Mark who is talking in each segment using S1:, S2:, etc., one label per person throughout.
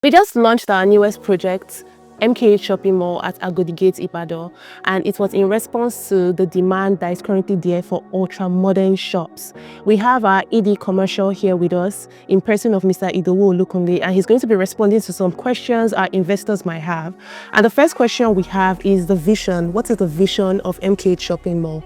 S1: We just launched our newest project, MKH Shopping Mall at AGODI Gate, Ibadan, and it was in response to the demand that is currently there for ultra-modern shops. We have our ED commercial here with us in person of Mr. Idowu Olukunle, and he's going to be responding to some questions our investors might have. And the first question we have is the vision. What is the vision of MKH Shopping Mall?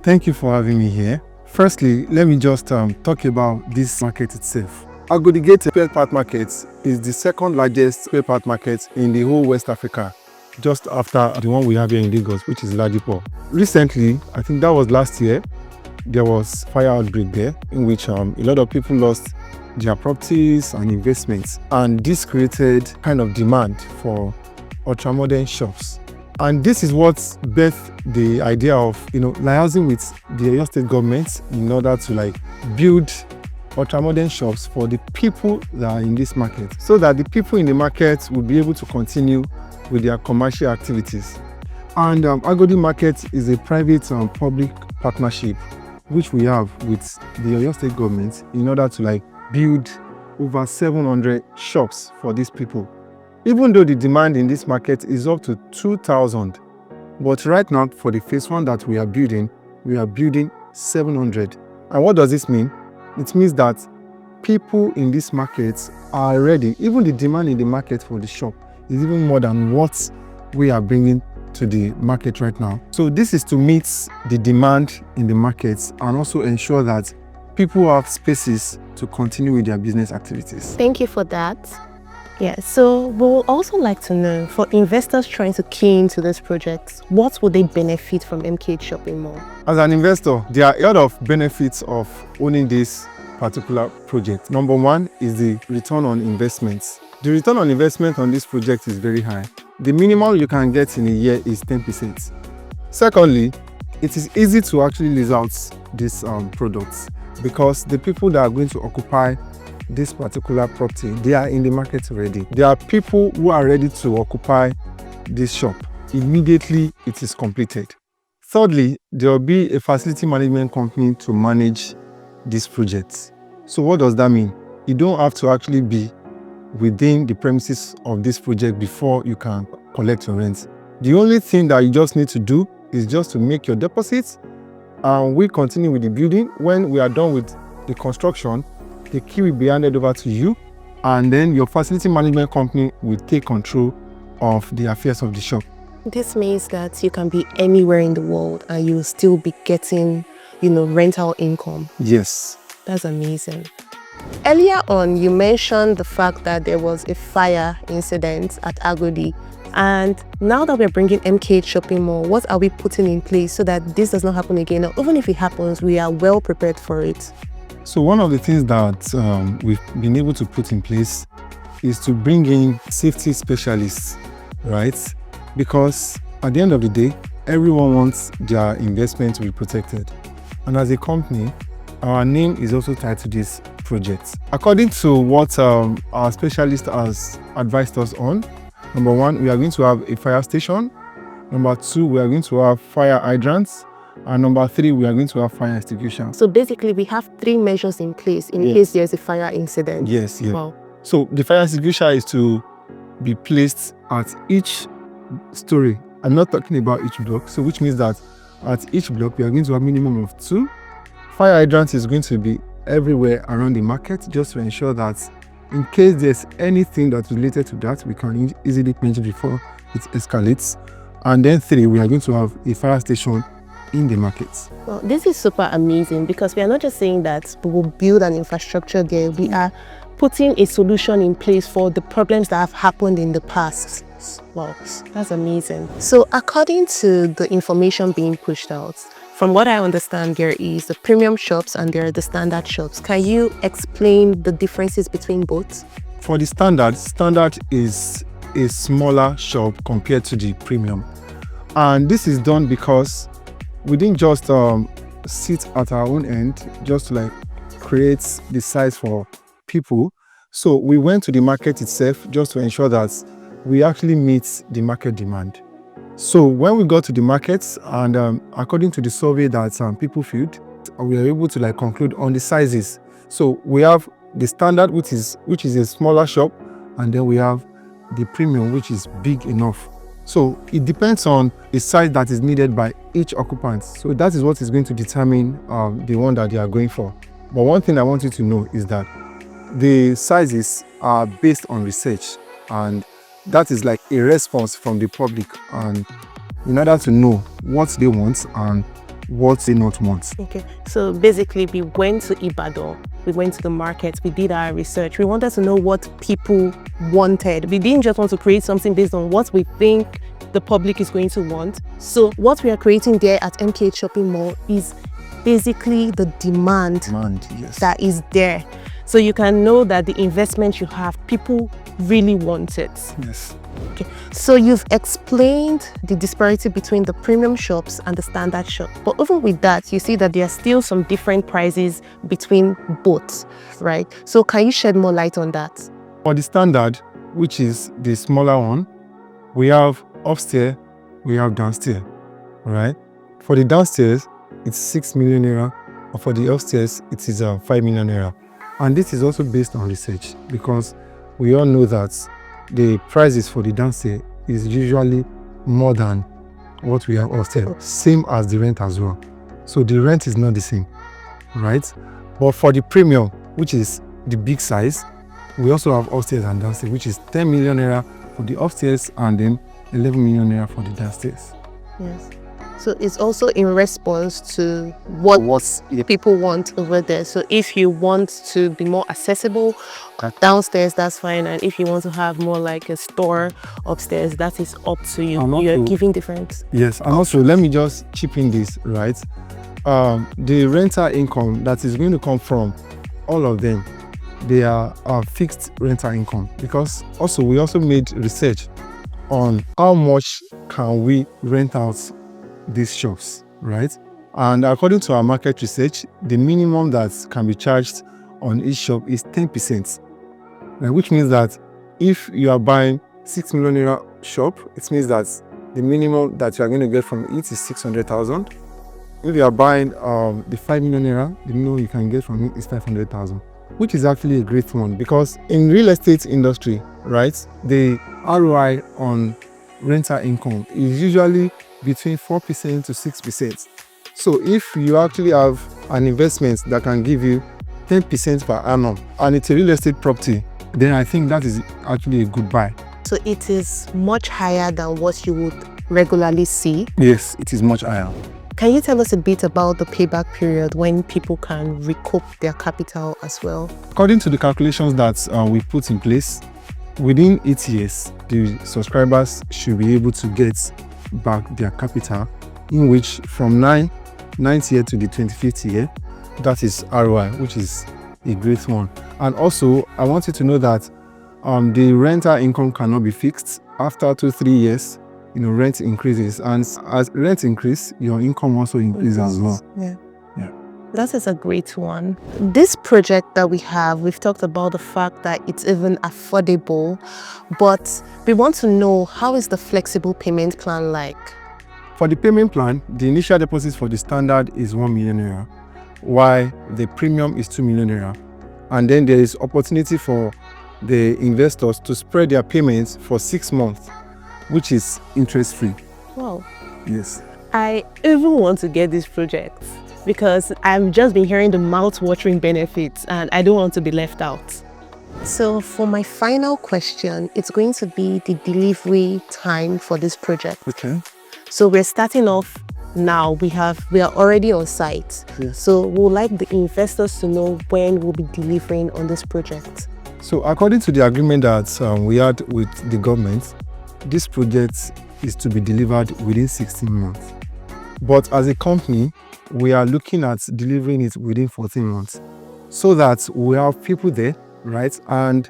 S2: Thank you for having me here. Firstly, let me just talk about this market itself. AGODI Gate spare part market is the second largest spare part market in the whole West Africa, just after the one we have here in Lagos, which is Ladipo. Recently, I think that was last year, there was fire outbreak there in which a lot of people lost their properties and investments, and this created kind of demand for ultra-modern shops. And this is what birthed the idea of liaising with the Oyo State government in order to build ultra-modern shops for the people that are in this market, so that the people in the market will be able to continue with their commercial activities. And AGODI Market is a private public partnership which we have with the Oyo State government in order to build over 700 shops for these people. Even though the demand in this market is up to 2,000, but right now for the phase one that we are building 700. And what does this mean? It means that people in these markets are ready. Even the demand in the market for the shop is even more than what we are bringing to the market right now. So this is to meet the demand in the markets and also ensure that people have spaces to continue with their business activities.
S1: Thank you for that. Yeah, so we'll also like to know, for investors trying to key into this project, what would they benefit from MKH Shopping Mall?
S2: As an investor, there are a lot of benefits of owning this particular project. Number one is the return on investments. The return on investment on this project is very high. The minimum you can get in a year is 10%. Secondly, it is easy to actually lease out these products because the people that are going to occupy this particular property, they are in the market already. There are people who are ready to occupy this shop immediately it is completed. Thirdly, there will be a facility management company to manage this project. So what does that mean? You don't have to actually be within the premises of this project before you can collect your rent. The only thing that you just need to do is just to make your deposits, and we continue with the building. When we are done with the construction, the key will be handed over to you, and then your facility management company will take control of the affairs of the shop.
S1: This means that you can be anywhere in the world and you'll still be getting, rental income.
S2: Yes.
S1: That's amazing. Earlier on, you mentioned the fact that there was a fire incident at AGODI. And now that we're bringing MKH Shopping Mall, what are we putting in place so that this does not happen again? Or even if it happens, we are well prepared for it.
S2: So one of the things that we've been able to put in place is to bring in safety specialists, right? Because at the end of the day, everyone wants their investment to be protected. And as a company, our name is also tied to this project. According to what our specialist has advised us on, number one, we are going to have a fire station. Number two, we are going to have fire hydrants. And number three, we are going to have fire extinguisher.
S1: So basically, we have 3 measures in place in case there's a fire incident.
S2: Yes, yes.
S1: Wow.
S2: So the fire extinguisher is to be placed at each story. I'm not talking about each block, so which means that at each block, we are going to have a minimum of 2. Fire hydrant is going to be everywhere around the market, just to ensure that in case there's anything that's related to that, we can easily quench it before it escalates. And then 3, we are going to have a fire station in the markets.
S1: Well, this is super amazing because we are not just saying that we will build an infrastructure there. We are putting a solution in place for the problems that have happened in the past. Wow, that's amazing. So according to the information being pushed out, from what I understand, there is the premium shops and there are the standard shops. Can you explain the differences between both?
S2: For the standard is a smaller shop compared to the premium. And this is done because we didn't just sit at our own end just to create the size for people. So we went to the market itself just to ensure that we actually meet the market demand. So when we got to the markets and according to the survey that people filled, we were able to conclude on the sizes. So we have the standard, which is a smaller shop, and then we have the premium, which is big enough. So it depends on the size that is needed by each occupant. So that is what is going to determine the one that they are going for. But one thing I want you to know is that the sizes are based on research, and that is like a response from the public, and in order to know what they want and what they not want.
S1: Okay, so basically we went to Ibadan, we went to the market, we did our research. We wanted to know what people wanted. We didn't just want to create something based on what we think the public is going to want. So what we are creating there at MKH Shopping Mall is basically the demand
S2: Yes.
S1: that is there. So you can know that the investment you have, people really want it.
S2: Yes.
S1: Okay. So you've explained the disparity between the premium shops and the standard shop. But even with that, you see that there are still some different prices between both, right? So can you shed more light on that?
S2: For the standard, which is the smaller one, we have upstairs, we have downstairs, right? For the downstairs, it's 6 million naira, or for the upstairs, it is 5 million naira. And this is also based on research, because we all know that the prices for the downstairs is usually more than what we have upstairs, same as the rent as well. So the rent is not the same, right? But for the premium, which is the big size, we also have upstairs and downstairs, which is 10 million naira for the upstairs and then 11 million naira for the downstairs.
S1: Yes. So it's also in response to what people want over there. So if you want to be more accessible downstairs, that's fine. And if you want to have more like a store upstairs, that is up to you. You're giving different.
S2: Yes, and also let me just chip in this, right? The rental income that is going to come from all of them, they are fixed rental income, because also we also made research on how much can we rent out these shops, right? And according to our market research, the minimum that can be charged on each shop is 10%, which means that if you are buying 6 million naira shop, it means that the minimum that you are going to get from it is 600,000. If you are buying the 5 million naira, the minimum you can get from it is 500,000, which is actually a great one, because in real estate industry, right, the ROI on rental income is usually between 4% to 6%. So if you actually have an investment that can give you 10% per annum and it's a real estate property, then I think that is actually a good buy.
S1: So it is much higher than what you would regularly see?
S2: Yes, it is much higher.
S1: Can you tell us a bit about the payback period when people can recoup their capital as well?
S2: According to the calculations that we put in place, within 8 years, the subscribers should be able to get back their capital, in which from 9th year to the 25th year, that is ROI, which is a great one. And also, I want you to know that the rental income cannot be fixed. After 2-3 years, rent increases, and as rent increase, your income also increases as well.
S1: Yeah. That is a great one. This project that we have, we've talked about the fact that it's even affordable, but we want to know, how is the flexible payment plan like?
S2: For the payment plan, the initial deposit for the standard is 1 million naira, while the premium is 2 million naira. And then there is opportunity for the investors to spread their payments for 6 months, which is interest-free.
S1: Wow.
S2: Yes.
S1: I even want to get this project, because I've just been hearing the mouth-watering benefits and I don't want to be left out. So for my final question, it's going to be the delivery time for this project.
S2: Okay.
S1: So we're starting off now. We are already on site.
S2: Yes.
S1: So we'd like the investors to know when we'll be delivering on this project.
S2: So according to the agreement that we had with the government, this project is to be delivered within 16 months. But as a company, we are looking at delivering it within 14 months, so that we have people there, right? And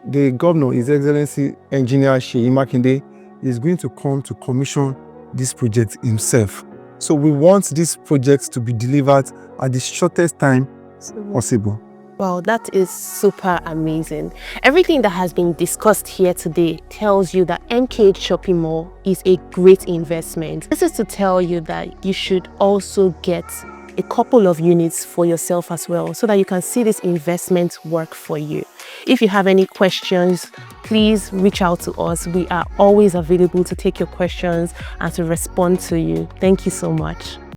S2: the governor, His Excellency Engineer Seyi Makinde, is going to come to commission this project himself. So we want this project to be delivered at the shortest time possible.
S1: Wow, that is super amazing. Everything that has been discussed here today tells you that MKH Shopping Mall is a great investment. This is to tell you that you should also get a couple of units for yourself as well, so that you can see this investment work for you. If you have any questions, please reach out to us. We are always available to take your questions and to respond to you. Thank you so much.